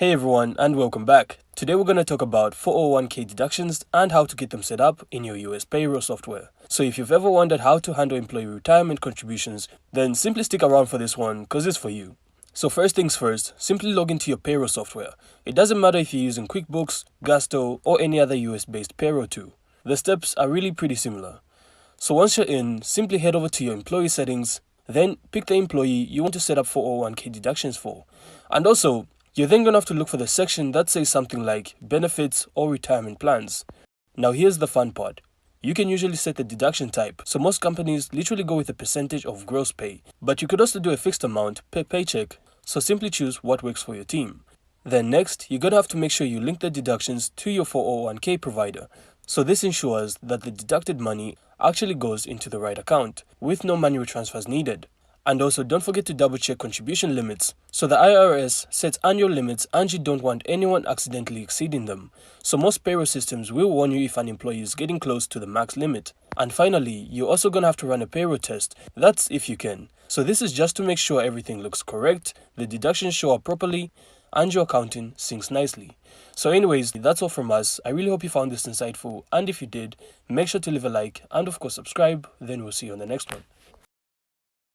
Hey everyone, and welcome back. Today we're going to talk about 401k deductions and how to get them set up in your US payroll software. So if you've ever wondered how to handle employee retirement contributions, then simply stick around for this one because it's for you. So first things first, simply log into your payroll software. It doesn't matter if you're using QuickBooks, Gusto, or any other US-based payroll tool. The steps are really pretty similar. So once you're in, simply head over to your employee settings, then pick the employee you want to set up 401k deductions for. And also, you're then going to have to look for the section that says something like benefits or retirement plans. Now here's the fun part. You can usually set the deduction type, so most companies literally go with a percentage of gross pay, but you could also do a fixed amount per paycheck, so simply choose what works for your team. Then next, you're going to have to make sure you link the deductions to your 401k provider, so this ensures that the deducted money actually goes into the right account, with no manual transfers needed. And also don't forget to double check contribution limits. So the IRS sets annual limits and you don't want anyone accidentally exceeding them. So most payroll systems will warn you if an employee is getting close to the max limit. And finally, you're also going to have to run a payroll test. That's if you can. So this is just to make sure everything looks correct, the deductions show up properly, and your accounting syncs nicely. So anyways, that's all from us. I really hope you found this insightful, and if you did, make sure to leave a like and of course subscribe. Then we'll see you on the next one.